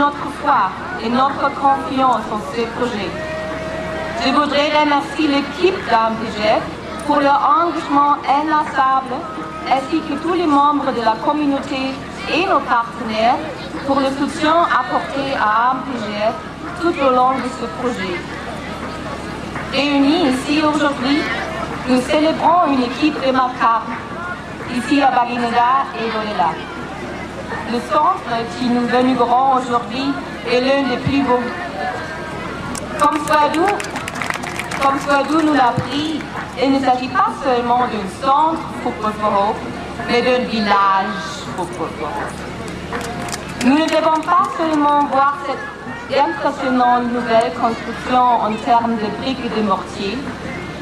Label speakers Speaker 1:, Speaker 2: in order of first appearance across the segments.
Speaker 1: notre foi et notre confiance en ce projet. Je voudrais remercier l'équipe d'AMPGF pour leur engagement inlassable, ainsi que tous les membres de la communauté et nos partenaires pour le soutien apporté à AMPGF tout au long de ce projet. Réunis ici aujourd'hui, nous célébrons une équipe remarquable, ici à Baguineda et Dolela. Le centre qui nous inaugurons aujourd'hui est l'un des plus beaux. Comme Swadou nous l'a appris, il ne s'agit pas seulement d'un centre Football for Hope, mais d'un village Football for Hope. Nous ne devons pas seulement voir cette impressionnante nouvelle construction en termes de briques et de mortier,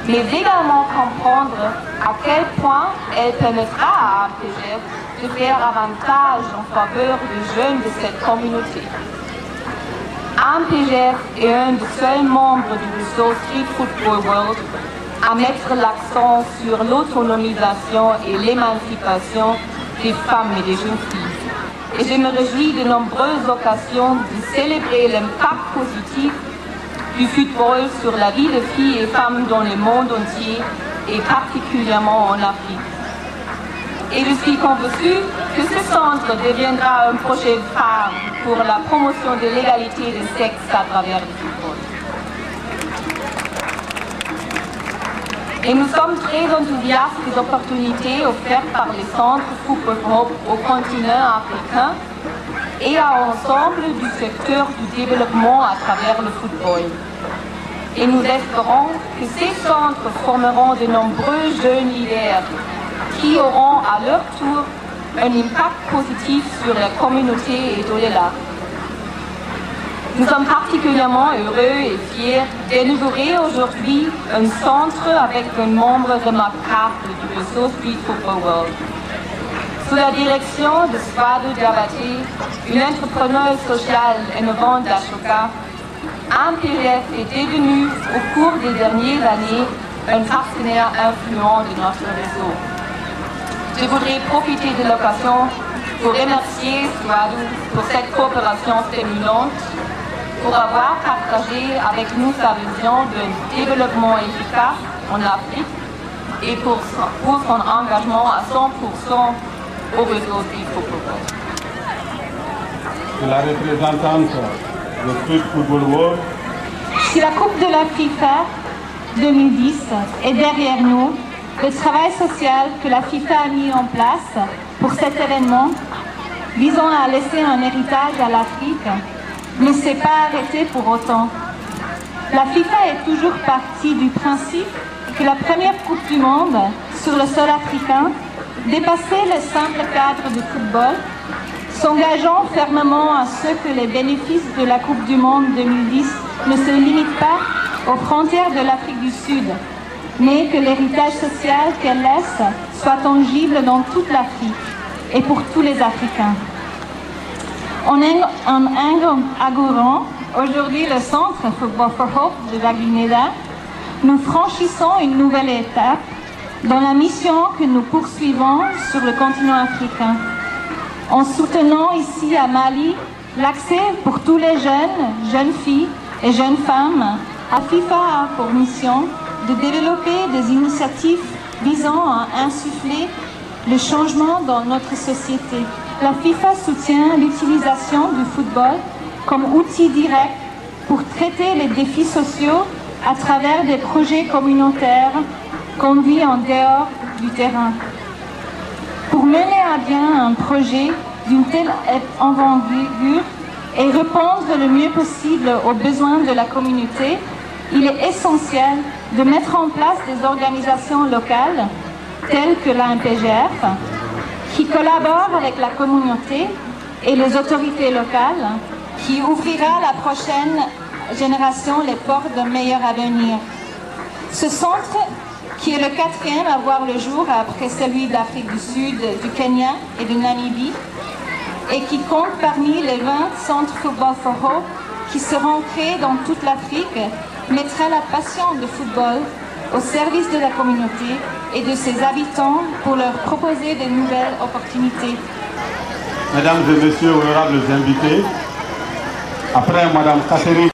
Speaker 1: mais également comprendre à quel point elle permettra à AMPGF de faire avantage en faveur des jeunes de cette communauté. AMPGF est un des seuls membres du réseau Street Football World à mettre l'accent sur l'autonomisation et l'émancipation des femmes et des jeunes filles. Et je me réjouis de nombreuses occasions de célébrer l'impact positif du football sur la vie de filles et femmes dans le monde entier et particulièrement en Afrique. Et je suis convaincue que ce centre deviendra un projet phare pour la promotion de l'égalité des sexes à travers le football. Et nous sommes très enthousiastes des opportunités offertes par les centres Football for Hope au continent africain et à l'ensemble du secteur du développement à travers le football. Et nous espérons que ces centres formeront de nombreux jeunes leaders qui auront à leur tour un impact positif sur la communauté et au-delà. Nous sommes particulièrement heureux et fiers d'inaugurer aujourd'hui un centre avec un membre remarquable du réseau Street Football World. Sous la direction de Swadou Diabaté, une entrepreneuse sociale innovante d'Ashoka, AMPGF est devenu au cours des dernières années un partenaire influent de notre réseau. Je voudrais profiter de l'occasion pour remercier Swadou pour cette coopération stimulante, pour avoir partagé avec nous sa vision d'un développement efficace en Afrique et pour son engagement à 100% au réseau Street Football World.
Speaker 2: La représentante de Street Football World.
Speaker 3: Si la Coupe de la FIFA 2010 est derrière nous, le travail social que la FIFA a mis en place pour cet événement, visant à laisser un héritage à l'Afrique, ne s'est pas arrêté pour autant. La FIFA est toujours partie du principe que la première Coupe du Monde sur le sol africain dépassait le simple cadre du football, s'engageant fermement à ce que les bénéfices de la Coupe du Monde 2010 ne se limitent pas aux frontières de l'Afrique du Sud, mais que l'héritage social qu'elle laisse soit tangible dans toute l'Afrique et pour tous les Africains. En inaugurant aujourd'hui le centre Football for Hope de Baguineda, nous franchissons une nouvelle étape dans la mission que nous poursuivons sur le continent africain. En soutenant ici à Mali l'accès pour tous les jeunes filles et jeunes femmes, la FIFA a pour mission de développer des initiatives visant à insuffler le changement dans notre société. La FIFA soutient l'utilisation du football comme outil direct pour traiter les défis sociaux à travers des projets communautaires conduits en dehors du terrain. Pour mener à bien un projet d'une telle envergure et répondre le mieux possible aux besoins de la communauté, il est essentiel de mettre en place des organisations locales telles que l'AMPGF qui collaborent avec la communauté et les autorités locales, qui ouvrira la prochaine génération les portes d'un meilleur avenir. Ce centre, qui est le 4e à voir le jour après celui d'Afrique du Sud, du Kenya et de Namibie, et qui compte parmi les 20 centres Football for Hope qui seront créés dans toute l'Afrique, mettra la passion de football au service de la communauté et de ses habitants pour leur proposer de nouvelles opportunités.
Speaker 2: Mesdames et messieurs, honorables invités, Après Mme Catherine